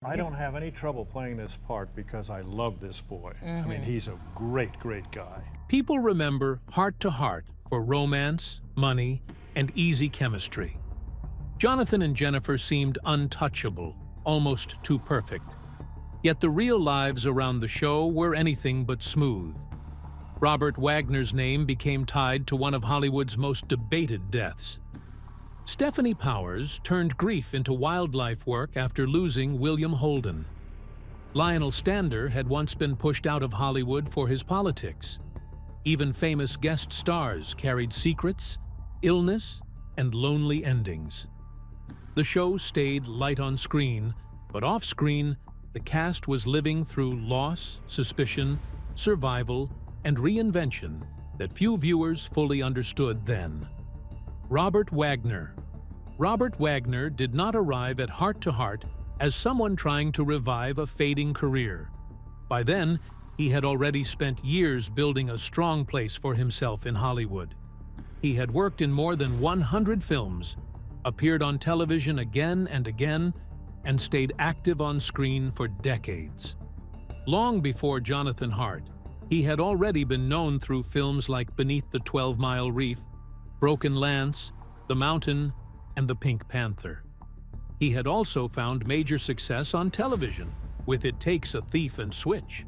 I don't have any trouble playing this part because I love this boy. I mean, he's a great, great guy. People remember Heart to Heart for romance, money, and easy chemistry. Jonathan and Jennifer seemed untouchable, almost too perfect. Yet the real lives around the show were anything but smooth. Robert Wagner's name became tied to one of Hollywood's most debated deaths. Stefanie Powers turned grief into wildlife work after losing William Holden. Lionel Stander had once been pushed out of Hollywood for his politics. Even famous guest stars carried secrets, illness, and lonely endings. The show stayed light on screen, but off-screen, the cast was living through loss, suspicion, survival, and reinvention that few viewers fully understood then. Robert Wagner. Robert Wagner did not arrive at Heart to Heart as someone trying to revive a fading career. By then, he had already spent years building a strong place for himself in Hollywood. He had worked in more than 100 films, appeared on television again and again, and stayed active on screen for decades. Long before Jonathan Hart, he had already been known through films like Beneath the 12-Mile Reef, Broken Lance, The Mountain, and The Pink Panther. He had also found major success on television with It Takes a Thief and Switch.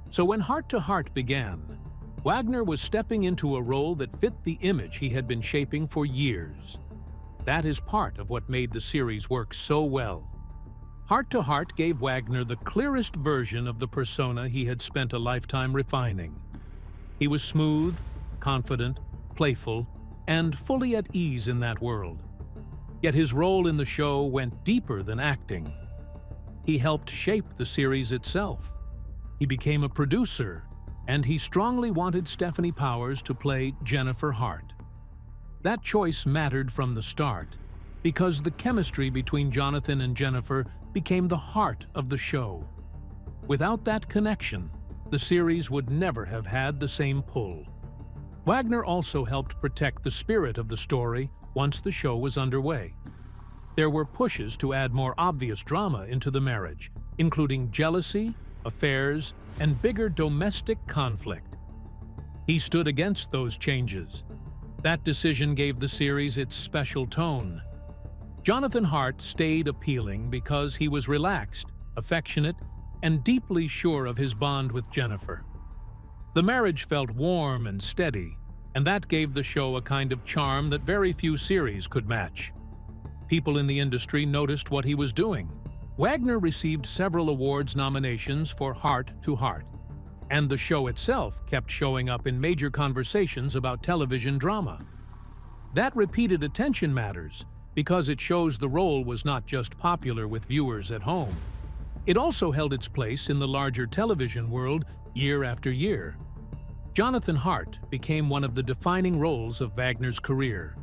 So when Heart to Heart began, Wagner was stepping into a role that fit the image he had been shaping for years. That is part of what made the series work so well. Heart to Heart gave Wagner the clearest version of the persona he had spent a lifetime refining. He was smooth, confident, playful, and fully at ease in that world. Yet his role in the show went deeper than acting. He helped shape the series itself. He became a producer, and he strongly wanted Stefanie Powers to play Jennifer Hart. That choice mattered from the start, because the chemistry between Jonathan and Jennifer became the heart of the show. Without that connection, the series would never have had the same pull. Wagner also helped protect the spirit of the story once the show was underway. There were pushes to add more obvious drama into the marriage, including jealousy, affairs, and bigger domestic conflict. He stood against those changes. That decision gave the series its special tone. Jonathan Hart stayed appealing because he was relaxed, affectionate, and deeply sure of his bond with Jennifer. The marriage felt warm and steady, and that gave the show a kind of charm that very few series could match. People in the industry noticed what he was doing. Wagner received several awards nominations for Heart to Heart, and the show itself kept showing up in major conversations about television drama. That repeated attention matters, because it shows the role was not just popular with viewers at home. It also held its place in the larger television world year after year. Jonathan Hart became one of the defining roles of Wagner's career,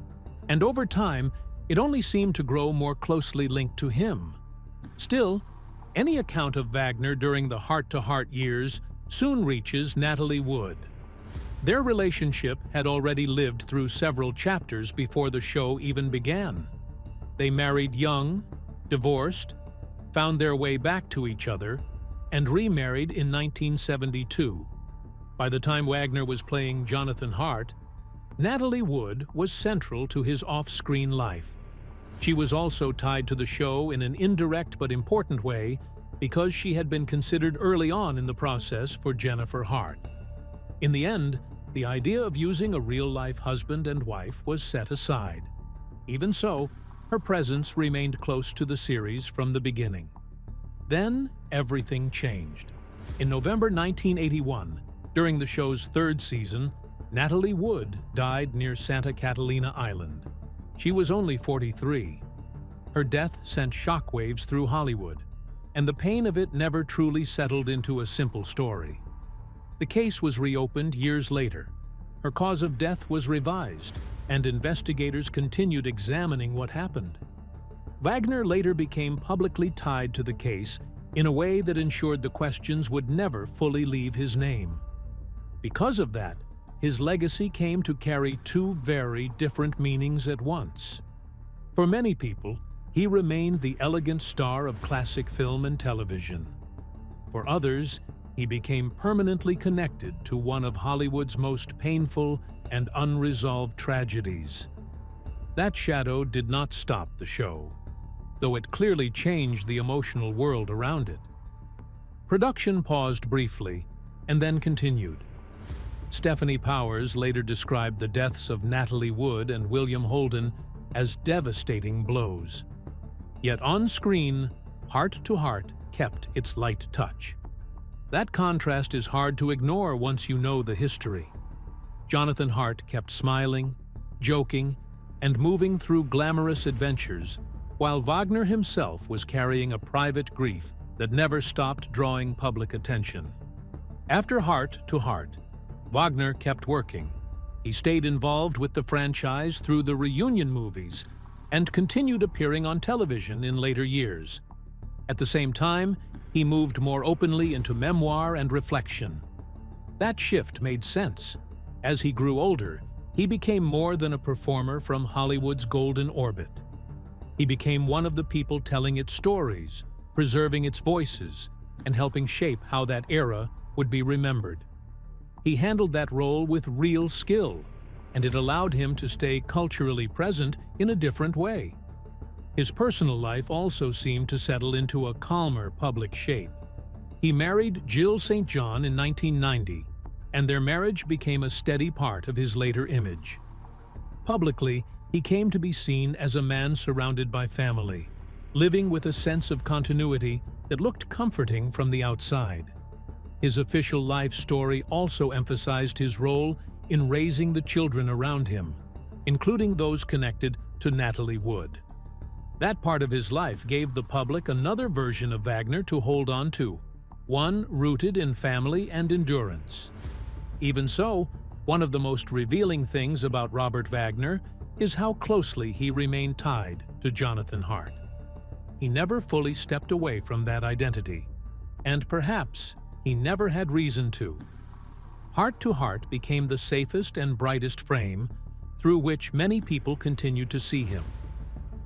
and over time, it only seemed to grow more closely linked to him. Still, any account of Wagner during the Heart to Heart years soon reaches Natalie Wood. Their relationship had already lived through several chapters before the show even began. They married young, divorced, found their way back to each other, and remarried in 1972. By the time Wagner was playing Jonathan Hart, Natalie Wood was central to his off-screen life. She was also tied to the show in an indirect but important way because she had been considered early on in the process for Jennifer Hart. In the end, the idea of using a real-life husband and wife was set aside. Even so, her presence remained close to the series from the beginning. Then, everything changed. In November 1981, during the show's third season, Natalie Wood died near Santa Catalina Island. She was only 43. Her death sent shockwaves through Hollywood, and the pain of it never truly settled into a simple story. The case was reopened years later. Her cause of death was revised, and investigators continued examining what happened. Wagner later became publicly tied to the case in a way that ensured the questions would never fully leave his name. Because of that, his legacy came to carry two very different meanings at once. For many people, he remained the elegant star of classic film and television. For others, he became permanently connected to one of Hollywood's most painful and unresolved tragedies. That shadow did not stop the show, though it clearly changed the emotional world around it. Production paused briefly and then continued. Stefanie Powers later described the deaths of Natalie Wood and William Holden as devastating blows. Yet on screen, Hart to Hart kept its light touch. That contrast is hard to ignore once you know the history. Jonathan Hart kept smiling, joking, and moving through glamorous adventures, while Wagner himself was carrying a private grief that never stopped drawing public attention. After Hart to Hart, Wagner kept working. He stayed involved with the franchise through the reunion movies and continued appearing on television in later years. At the same time, he moved more openly into memoir and reflection. That shift made sense. As he grew older, he became more than a performer from Hollywood's golden orbit. He became one of the people telling its stories, preserving its voices, and helping shape how that era would be remembered. He handled that role with real skill, and it allowed him to stay culturally present in a different way. His personal life also seemed to settle into a calmer public shape. He married Jill St. John in 1990, and their marriage became a steady part of his later image. Publicly, he came to be seen as a man surrounded by family, living with a sense of continuity that looked comforting from the outside. His official life story also emphasized his role in raising the children around him, including those connected to Natalie Wood. That part of his life gave the public another version of Wagner to hold on to, one rooted in family and endurance. Even so, one of the most revealing things about Robert Wagner is how closely he remained tied to Jonathan Hart. He never fully stepped away from that identity, and perhaps he never had reason to. Hart to Hart became the safest and brightest frame through which many people continued to see him.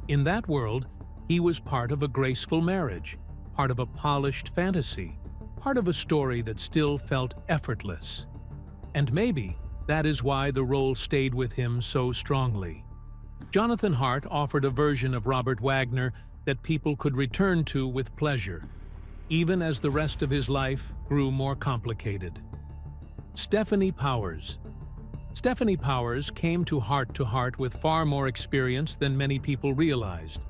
In that world, he was part of a graceful marriage, part of a polished fantasy, part of a story that still felt effortless. And maybe that is why the role stayed with him so strongly. Jonathan Hart offered a version of Robert Wagner that people could return to with pleasure, even as the rest of his life grew more complicated. Stefanie Powers. Stefanie Powers came to Hart with far more experience than many people realized.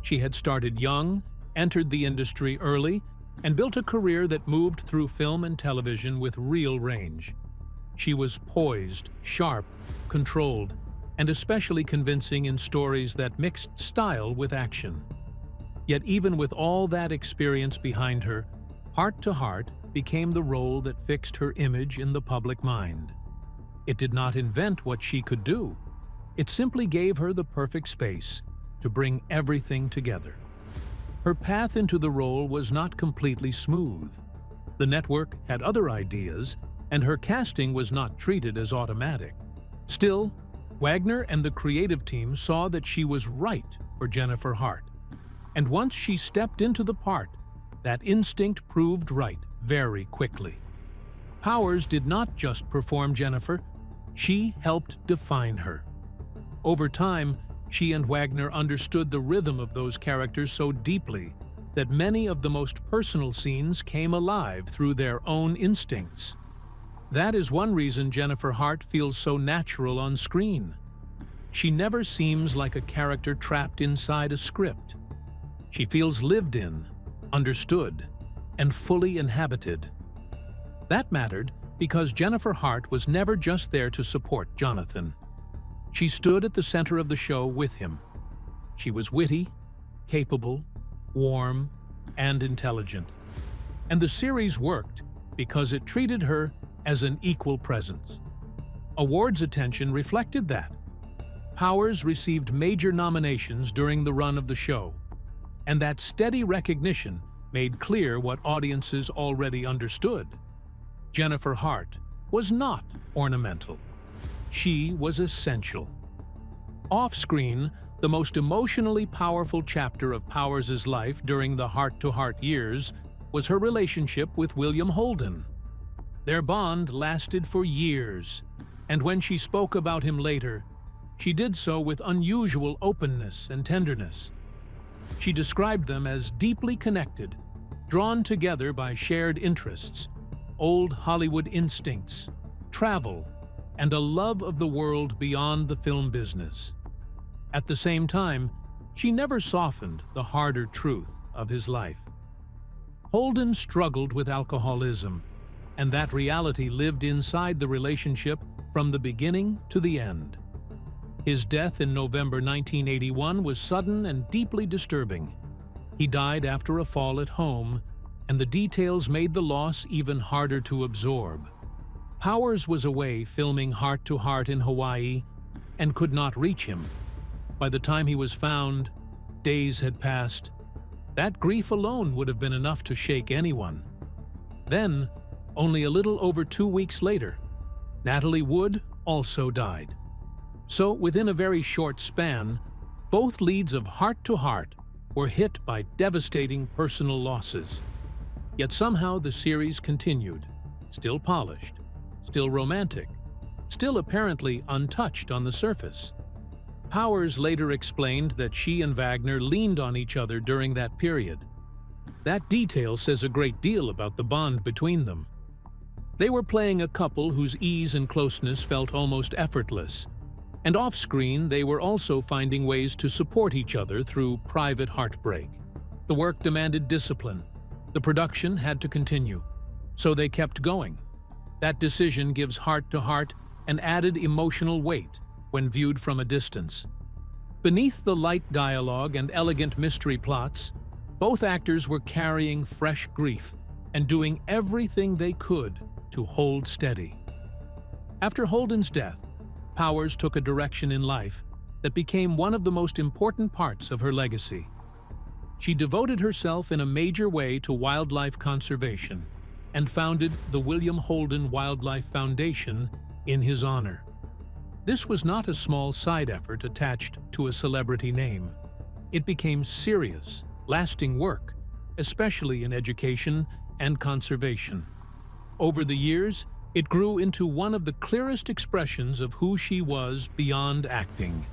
She had started young, entered the industry early, and built a career that moved through film and television with real range. She was poised, sharp, controlled, and especially convincing in stories that mixed style with action. Yet even with all that experience behind her, Hart to Hart became the role that fixed her image in the public mind. It did not invent what she could do. It simply gave her the perfect space to bring everything together. Her path into the role was not completely smooth. The network had other ideas, and her casting was not treated as automatic. Still, Wagner and the creative team saw that she was right for Jennifer Hart. And once she stepped into the part, that instinct proved right very quickly. Powers did not just perform Jennifer, she helped define her. Over time, she and Wagner understood the rhythm of those characters so deeply that many of the most personal scenes came alive through their own instincts. That is one reason Jennifer Hart feels so natural on screen. She never seems like a character trapped inside a script. She feels lived in, understood, and fully inhabited. That mattered because Jennifer Hart was never just there to support Jonathan. She stood at the center of the show with him. She was witty, capable, warm, and intelligent. And the series worked because it treated her as an equal presence. Awards attention reflected that. Powers received major nominations during the run of the show, and that steady recognition made clear what audiences already understood. Jennifer Hart was not ornamental. She was essential. Off-screen, The most emotionally powerful chapter of Powers' life during the heart-to-heart years was her relationship with William Holden. Their bond lasted for years, and when she spoke about him later, she did so with unusual openness and tenderness. She described them as deeply connected, drawn together by shared interests, old Hollywood instincts, travel, and a love of the world beyond the film business. At the same time, she never softened the harder truth of his life. Holden struggled with alcoholism, and that reality lived inside the relationship from the beginning to the end. His death in November 1981 was sudden and deeply disturbing. He died after a fall at home, and the details made the loss even harder to absorb. Powers was away filming Heart to Heart in Hawaii and could not reach him. By the time he was found, days had passed. That grief alone would have been enough to shake anyone. Then, only a little over 2 weeks later, Natalie Wood also died. So, within a very short span, both leads of Heart to Heart were hit by devastating personal losses. Yet somehow the series continued, still polished, still romantic, still apparently untouched on the surface. Powers later explained that she and Wagner leaned on each other during that period. That detail says a great deal about the bond between them. They were playing a couple whose ease and closeness felt almost effortless, and off-screen they were also finding ways to support each other through private heartbreak. The work demanded discipline. The production had to continue, so they kept going. That decision gives Heart to Heart an added emotional weight when viewed from a distance. Beneath the light dialogue and elegant mystery plots, both actors were carrying fresh grief and doing everything they could to hold steady. After Holden's death, Powers took a direction in life that became one of the most important parts of her legacy. She devoted herself in a major way to wildlife conservation and founded the William Holden Wildlife Foundation in his honor. This was not a small side effort attached to a celebrity name. It became serious, lasting work, especially in education and conservation. Over the years, it grew into one of the clearest expressions of who she was beyond acting.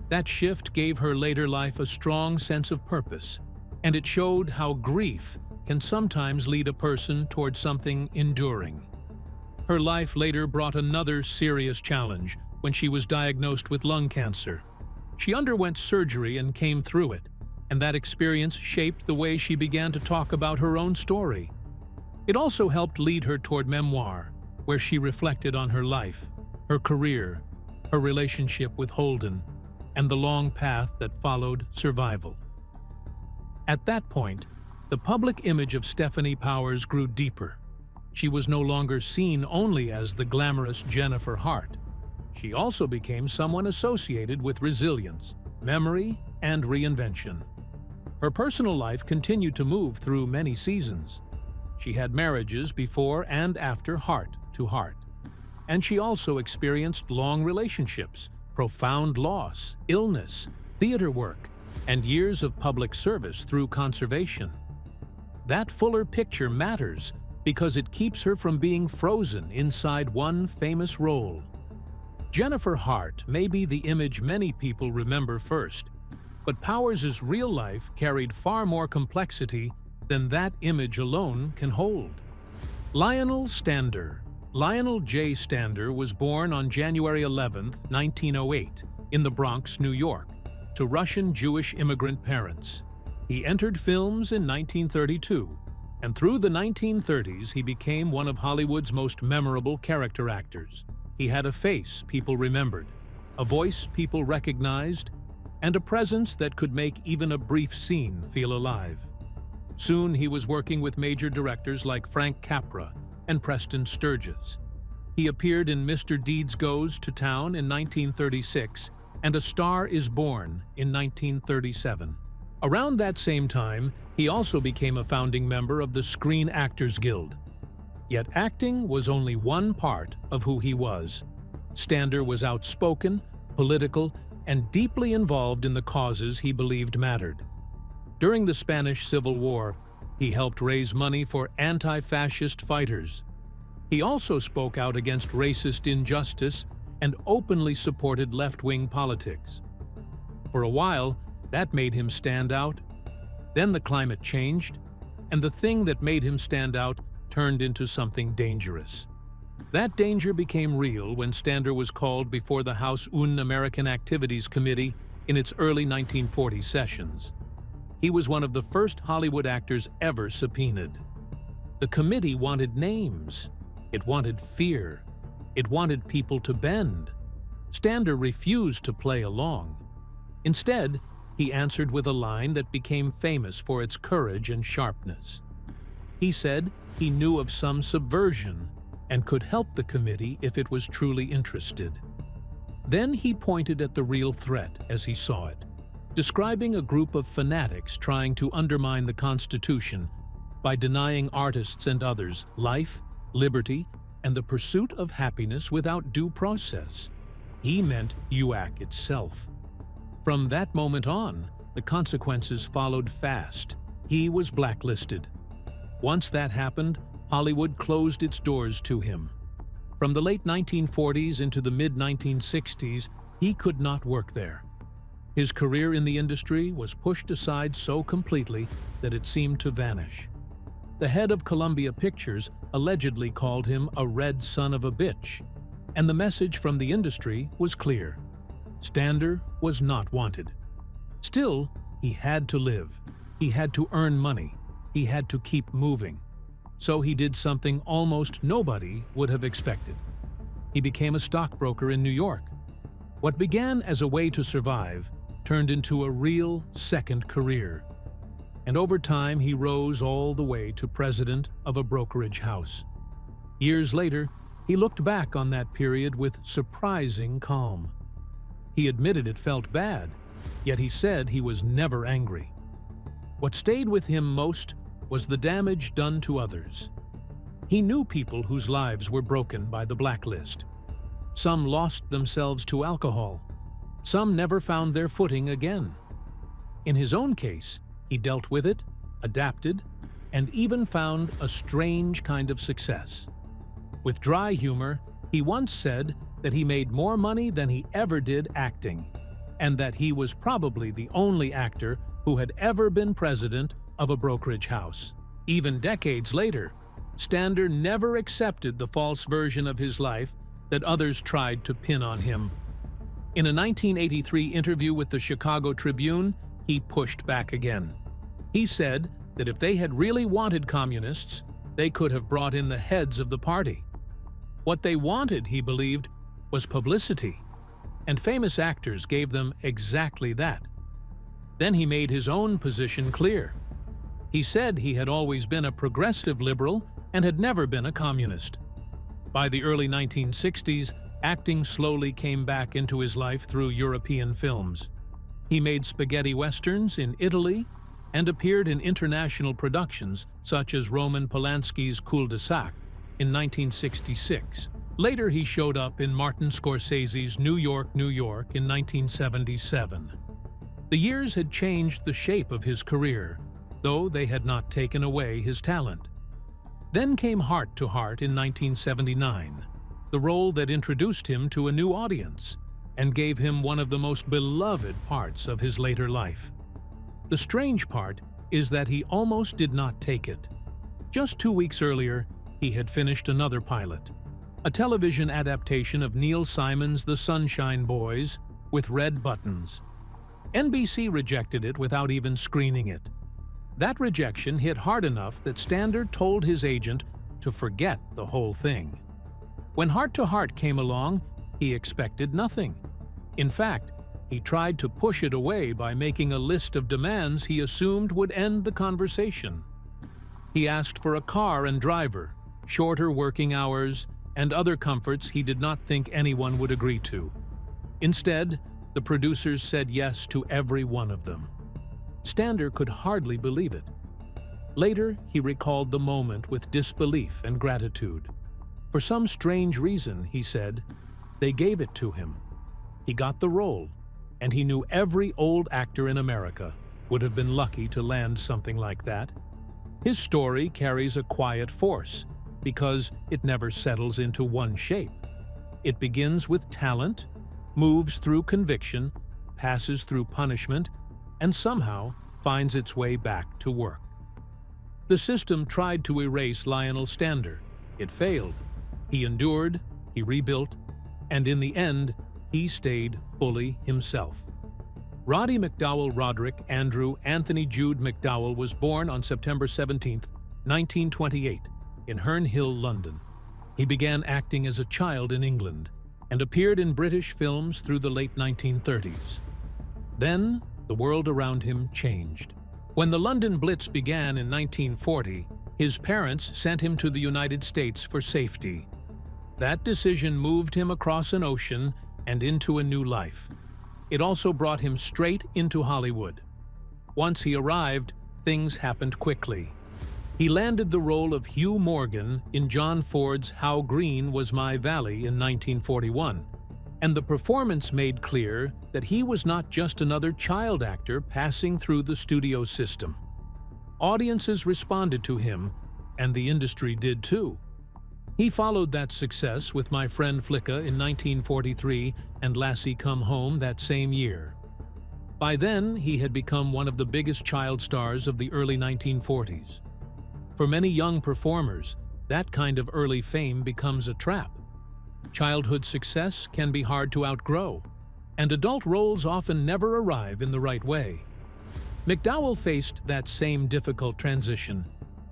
That shift gave her later life a strong sense of purpose, and it showed how grief can sometimes lead a person toward something enduring. Her life later brought another serious challenge when she was diagnosed with lung cancer. She underwent surgery and came through it, and that experience shaped the way she began to talk about her own story. It also helped lead her toward memoir, where she reflected on her life, her career, her relationship with Holden, and the long path that followed survival. At that point, the public image of Stefanie Powers grew deeper. She was no longer seen only as the glamorous Jennifer Hart. She also became someone associated with resilience, memory, and reinvention. Her personal life continued to move through many seasons. She had marriages before and after Heart to Heart. And she also experienced long relationships, profound loss, illness, theater work, and years of public service through conservation. That fuller picture matters because it keeps her from being frozen inside one famous role. Jennifer Hart may be the image many people remember first, but Powers' real life carried far more complexity than that image alone can hold. Lionel Stander. Lionel J. Stander was born on January 11, 1908, in the Bronx, New York, to Russian Jewish immigrant parents. He entered films in 1932, and through the 1930s he became one of Hollywood's most memorable character actors. He had a face people remembered, a voice people recognized, and a presence that could make even a brief scene feel alive. Soon he was working with major directors like Frank Capra and Preston Sturges. He appeared in Mr. Deeds Goes to Town in 1936 and A Star is Born in 1937. Around that same time, he also became a founding member of the Screen Actors Guild. Yet acting was only one part of who he was. Stander was outspoken, political, and deeply involved in the causes he believed mattered. During the Spanish Civil War, he helped raise money for anti-fascist fighters. He also spoke out against racist injustice and openly supported left-wing politics. For a while, that made him stand out. Then the climate changed, and the thing that made him stand out turned into something dangerous. That danger became real when Stander was called before the House Un-American Activities Committee in its early 1940 sessions. He was one of the first Hollywood actors ever subpoenaed. The committee wanted names. It wanted fear. It wanted people to bend. Stander refused to play along. Instead, he answered with a line that became famous for its courage and sharpness. He said he knew of some subversion and could help the committee if it was truly interested. Then he pointed at the real threat as he saw it, describing a group of fanatics trying to undermine the Constitution by denying artists and others life, liberty, and the pursuit of happiness without due process. He meant UAC itself. From that moment on, the consequences followed fast. He was blacklisted. Once that happened, Hollywood closed its doors to him. From the late 1940s into the mid-1960s, he could not work there. His career in the industry was pushed aside so completely that it seemed to vanish. The head of Columbia Pictures allegedly called him a red son of a bitch, and the message from the industry was clear. Stander was not wanted. Still, he had to live. He had to earn money. He had to keep moving. So he did something almost nobody would have expected. He became a stockbroker in New York. What began as a way to survive turned into a real second career. And over time, he rose all the way to president of a brokerage house. Years later, he looked back on that period with surprising calm. He admitted it felt bad, yet he said he was never angry. What stayed with him most was the damage done to others. He knew people whose lives were broken by the blacklist. Some lost themselves to alcohol. Some never found their footing again. In his own case, he dealt with it, adapted, and even found a strange kind of success. With dry humor, he once said that he made more money than he ever did acting, and that he was probably the only actor who had ever been president of a brokerage house. Even decades later, Stander never accepted the false version of his life that others tried to pin on him. In a 1983 interview with the Chicago Tribune, he pushed back again. He said that if they had really wanted communists, they could have brought in the heads of the party. What they wanted, he believed, was publicity, and famous actors gave them exactly that. Then he made his own position clear. He said he had always been a progressive liberal and had never been a communist. By the early 1960s, acting slowly came back into his life through European films. He made spaghetti westerns in Italy and appeared in international productions such as Roman Polanski's Cul-de-sac in 1966. Later, he showed up in Martin Scorsese's New York, New York in 1977. The years had changed the shape of his career, though they had not taken away his talent. Then came Hart to Hart in 1979, the role that introduced him to a new audience and gave him one of the most beloved parts of his later life. The strange part is that he almost did not take it. Just 2 weeks earlier, he had finished another pilot, a television adaptation of Neil Simon's The Sunshine Boys with red buttons. NBC rejected it without even screening it. That rejection hit hard enough that Stander told his agent to forget the whole thing. When Hart to Hart came along, he expected nothing. In fact, he tried to push it away by making a list of demands he assumed would end the conversation. He asked for a car and driver, shorter working hours, and other comforts he did not think anyone would agree to. Instead, the producers said yes to every one of them. Stander could hardly believe it. Later, he recalled the moment with disbelief and gratitude. For some strange reason, he said, they gave it to him. He got the role, and he knew every old actor in America would have been lucky to land something like that. His story carries a quiet force because it never settles into one shape. It begins with talent, moves through conviction, passes through punishment, and somehow finds its way back to work. The system tried to erase Lionel Stander. It failed. He endured, he rebuilt, and in the end, he stayed fully himself. Roddy McDowell Roderick Andrew Anthony Jude McDowell was born on September 17, 1928, in Herne Hill, London. He began acting as a child in England and appeared in British films through the late 1930s. Then, the world around him changed. When the London Blitz began in 1940, his parents sent him to the United States for safety. That decision moved him across an ocean and into a new life. It also brought him straight into Hollywood. Once he arrived, things happened quickly. He landed the role of Hugh Morgan in John Ford's How Green Was My Valley in 1941, and the performance made clear that he was not just another child actor passing through the studio system. Audiences responded to him, and the industry did too. He followed that success with My Friend Flicka in 1943 and Lassie Come Home that same year. By then, he had become one of the biggest child stars of the early 1940s. For many young performers, that kind of early fame becomes a trap. Childhood success can be hard to outgrow, and adult roles often never arrive in the right way. McDowell faced that same difficult transition,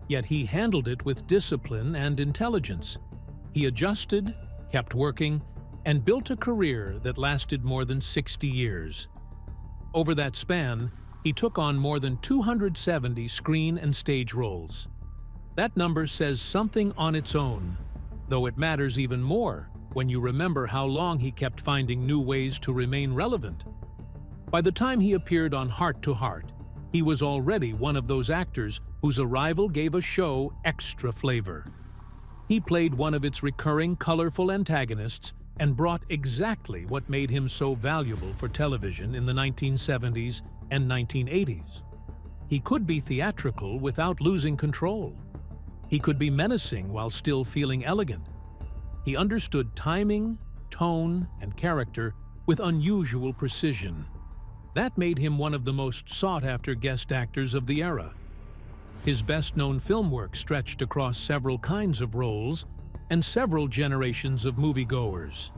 yet he handled it with discipline and intelligence. He adjusted, kept working, and built a career that lasted more than 60 years. Over that span, he took on more than 270 screen and stage roles. That number says something on its own, though it matters even more when you remember how long he kept finding new ways to remain relevant. By the time he appeared on Hart to Hart, he was already one of those actors whose arrival gave a show extra flavor. He played one of its recurring colorful antagonists and brought exactly what made him so valuable for television in the 1970s and 1980s. He could be theatrical without losing control. He could be menacing while still feeling elegant. He understood timing, tone, and character with unusual precision. That made him one of the most sought-after guest actors of the era. His best-known film work stretched across several kinds of roles and several generations of moviegoers.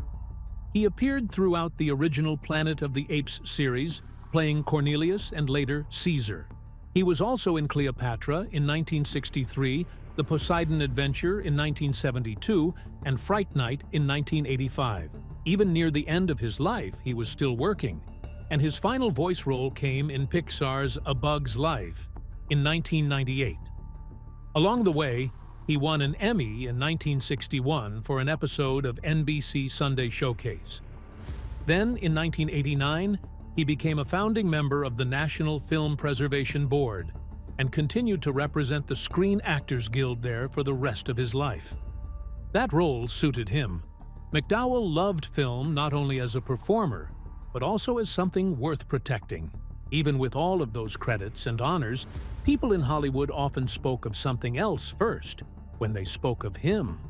He appeared throughout the original Planet of the Apes series, playing Cornelius and later Caesar. He was also in Cleopatra in 1963, The Poseidon Adventure in 1972, and Fright Night in 1985. Even near the end of his life, he was still working, and his final voice role came in Pixar's A Bug's Life in 1998. Along the way, he won an Emmy in 1961 for an episode of NBC Sunday Showcase. Then, in 1989, he became a founding member of the National Film Preservation Board and continued to represent the Screen Actors Guild there for the rest of his life. That role suited him. McDowell loved film not only as a performer, but also as something worth protecting. Even with all of those credits and honors, people in Hollywood often spoke of something else first. When they spoke of him,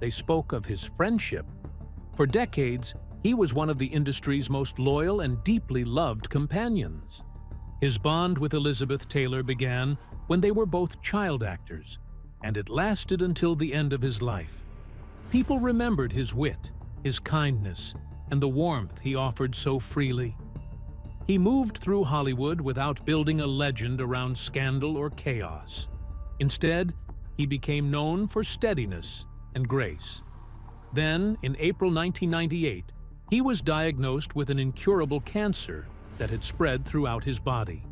they spoke of his friendship. For decades, he was one of the industry's most loyal and deeply loved companions. His bond with Elizabeth Taylor began when they were both child actors, and it lasted until the end of his life. People remembered his wit, his kindness, and the warmth he offered so freely. He moved through Hollywood without building a legend around scandal or chaos. Instead, he became known for steadiness and grace. Then, in April 1998, he was diagnosed with an incurable cancer that had spread throughout his body.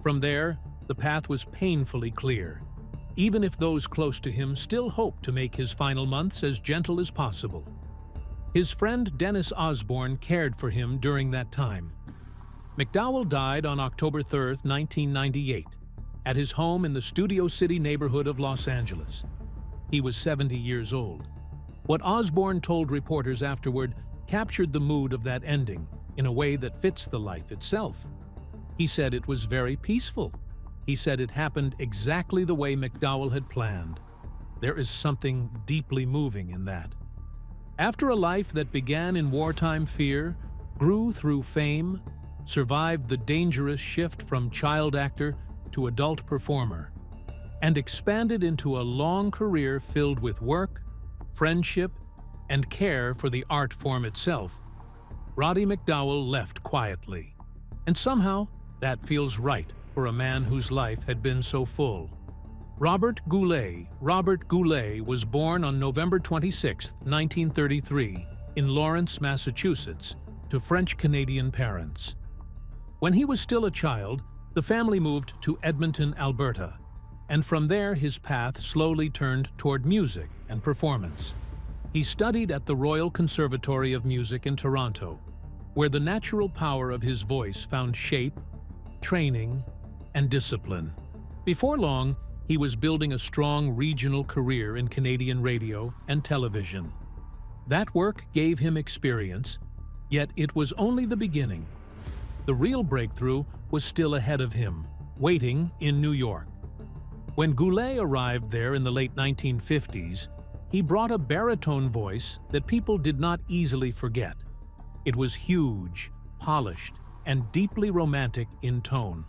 From there, the path was painfully clear, even if those close to him still hoped to make his final months as gentle as possible. His friend Dennis Osborne cared for him during that time. McDowell died on October 3, 1998, at his home in the Studio City neighborhood of Los Angeles. He was 70 years old. What Osborne told reporters afterward captured the mood of that ending, in a way that fits the life itself. He said it was very peaceful. He said it happened exactly the way McDowell had planned. There is something deeply moving in that. After a life that began in wartime fear, grew through fame, survived the dangerous shift from child actor to adult performer, and expanded into a long career filled with work, friendship, and care for the art form itself, Roddy McDowell left quietly. And somehow, that feels right for a man whose life had been so full. Robert Goulet was born on November 26, 1933, in Lawrence, Massachusetts, to French-Canadian parents. When he was still a child, the family moved to Edmonton, Alberta, and from there his path slowly turned toward music and performance. He studied at the Royal Conservatory of Music in Toronto, where the natural power of his voice found shape, training, and discipline. Before long, he was building a strong regional career in Canadian radio and television. That work gave him experience, yet it was only the beginning. The real breakthrough was still ahead of him, waiting in New York. When Goulet arrived there in the late 1950s, he brought a baritone voice that people did not easily forget. It was huge, polished, and deeply romantic in tone.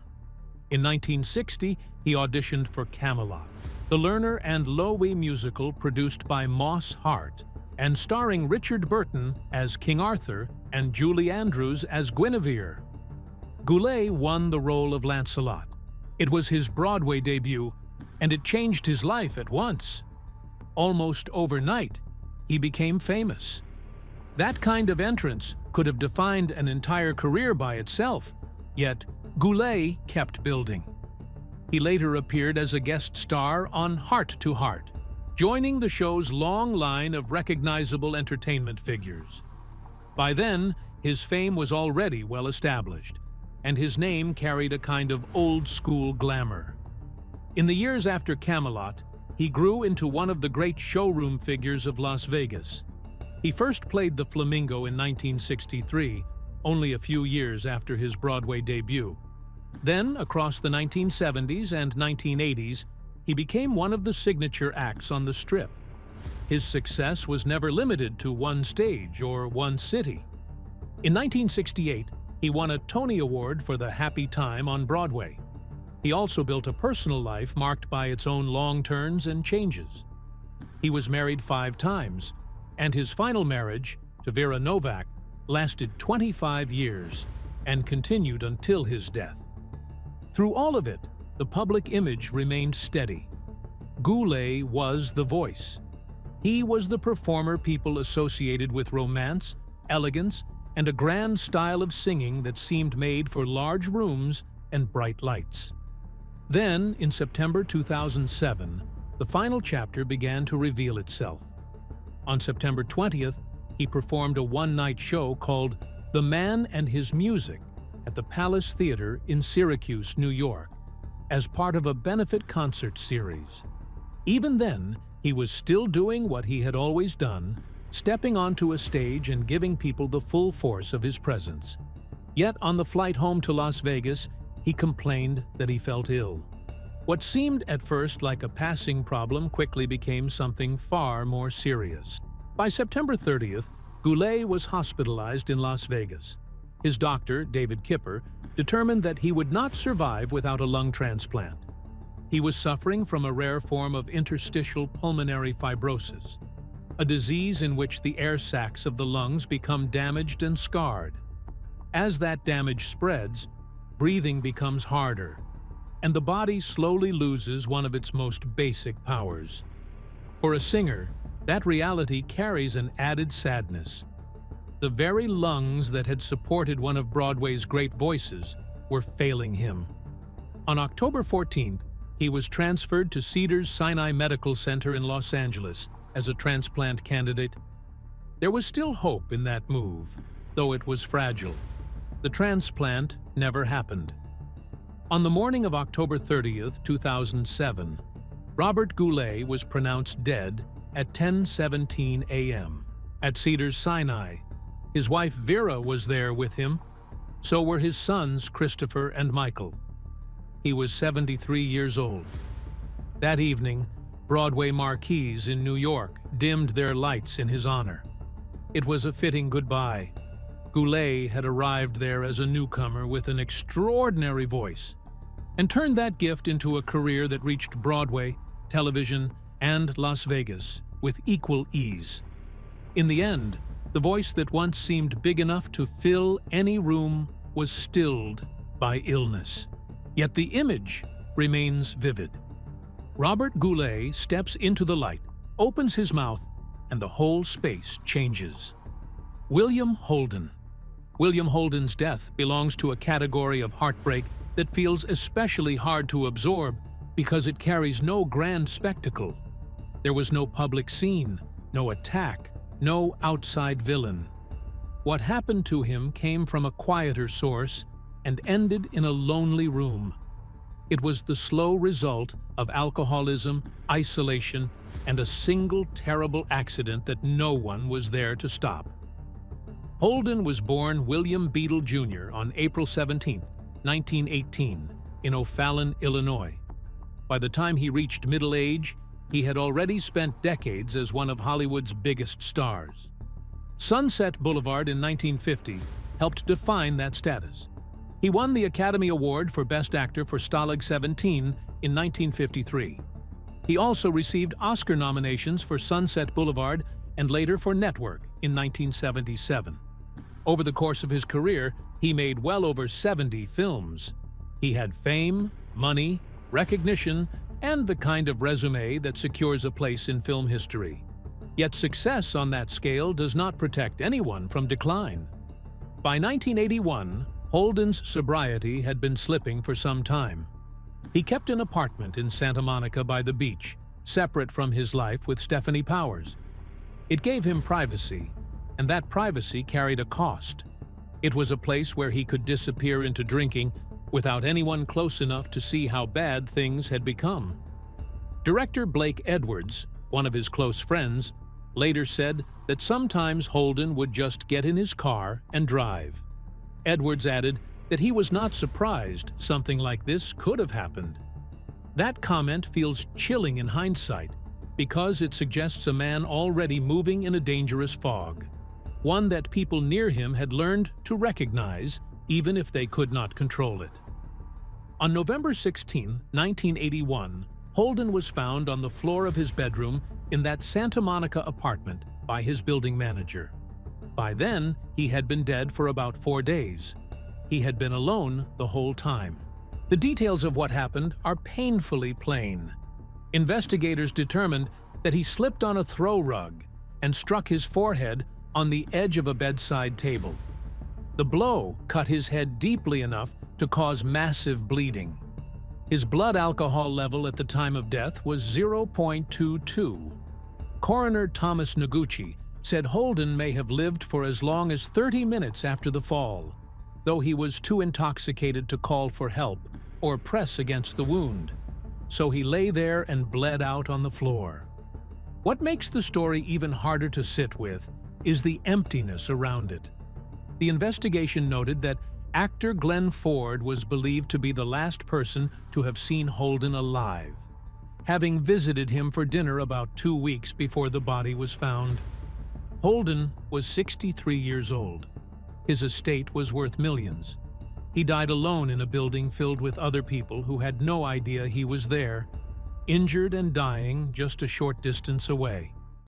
In 1960, he auditioned for Camelot, the Lerner and Loewe musical produced by Moss Hart, and starring Richard Burton as King Arthur and Julie Andrews as Guinevere. Goulet won the role of Lancelot. It was his Broadway debut, and it changed his life at once. Almost overnight, he became famous. That kind of entrance could have defined an entire career by itself, yet Goulet kept building. He later appeared as a guest star on Hart to Hart, joining the show's long line of recognizable entertainment figures. By then, his fame was already well established, and his name carried a kind of old-school glamour. In the years after Camelot, he grew into one of the great showroom figures of Las Vegas. He first played the Flamingo in 1963, only a few years after his Broadway debut. Then, across the 1970s and 1980s, he became one of the signature acts on the Strip. His success was never limited to one stage or one city. In 1968, he won a Tony Award for The Happy Time on Broadway. He also built a personal life marked by its own long turns and changes. He was married 5 times, and his final marriage, to Vera Novak, lasted 25 years and continued until his death. Through all of it, the public image remained steady. Goulet was the voice. He was the performer people associated with romance, elegance, and a grand style of singing that seemed made for large rooms and bright lights. Then, in September 2007, the final chapter began to reveal itself. On September 20th, he performed a one-night show called The Man and His Music at the Palace Theater in Syracuse, New York, as part of a benefit concert series. Even then, he was still doing what he had always done, stepping onto a stage and giving people the full force of his presence. Yet on the flight home to Las Vegas, he complained that he felt ill. What seemed at first like a passing problem quickly became something far more serious. By September 30th, Goulet was hospitalized in Las Vegas. His doctor, David Kipper, determined that he would not survive without a lung transplant. He was suffering from a rare form of interstitial pulmonary fibrosis, a disease in which the air sacs of the lungs become damaged and scarred. As that damage spreads, breathing becomes harder, and the body slowly loses one of its most basic powers. For a singer, that reality carries an added sadness. The very lungs that had supported one of Broadway's great voices were failing him. On October 14th, he was transferred to Cedars-Sinai Medical Center in Los Angeles as a transplant candidate. There was still hope in that move, though it was fragile. The transplant never happened. On the morning of October 30th, 2007, Robert Goulet was pronounced dead at 10:17 a.m. at Cedars-Sinai. His wife Vera was there with him. So were his sons Christopher and Michael. He was 73 years old. That evening, Broadway marquees in New York dimmed their lights in his honor. It was a fitting goodbye. Goulet had arrived there as a newcomer with an extraordinary voice and turned that gift into a career that reached Broadway, television, and Las Vegas with equal ease. In the end, the voice that once seemed big enough to fill any room was stilled by illness. Yet the image remains vivid. Robert Goulet steps into the light, opens his mouth, and the whole space changes. William Holden. William Holden's death belongs to a category of heartbreak that feels especially hard to absorb because it carries no grand spectacle. There was no public scene, no attack, no outside villain. What happened to him came from a quieter source and ended in a lonely room. It was the slow result of alcoholism, isolation, and a single terrible accident that no one was there to stop. Holden was born William Beadle Jr. on April 17, 1918, in O'Fallon, Illinois. By the time he reached middle age, he had already spent decades as one of Hollywood's biggest stars. Sunset Boulevard in 1950 helped define that status. He won the Academy Award for Best Actor for Stalag 17 in 1953. He also received Oscar nominations for Sunset Boulevard and later for Network in 1977. Over the course of his career, he made well over 70 films. He had fame, money, recognition, and the kind of resume that secures a place in film history. Yet success on that scale does not protect anyone from decline. By 1981, Holden's sobriety had been slipping for some time. He kept an apartment in Santa Monica by the beach, separate from his life with Stefanie Powers. It gave him privacy, and that privacy carried a cost. It was a place where he could disappear into drinking without anyone close enough to see how bad things had become. Director Blake Edwards, one of his close friends, later said that sometimes Holden would just get in his car and drive. Edwards added that he was not surprised something like this could have happened. That comment feels chilling in hindsight because it suggests a man already moving in a dangerous fog, one that people near him had learned to recognize even if they could not control it. On November 16, 1981, Holden was found on the floor of his bedroom in that Santa Monica apartment by his building manager. By then, he had been dead for about 4 days. He had been alone the whole time. The details of what happened are painfully plain. Investigators determined that he slipped on a throw rug and struck his forehead on the edge of a bedside table. The blow cut his head deeply enough to cause massive bleeding. His blood alcohol level at the time of death was 0.22. Coroner Thomas Noguchi said Holden may have lived for as long as 30 minutes after the fall, though he was too intoxicated to call for help or press against the wound. So he lay there and bled out on the floor. What makes the story even harder to sit with is the emptiness around it. The investigation noted that actor Glenn Ford was believed to be the last person to have seen Holden alive, having visited him for dinner about 2 weeks before the body was found. Holden was 63 years old. His estate was worth millions. He died alone in a building filled with other people who had no idea he was there, injured and dying just a short distance away.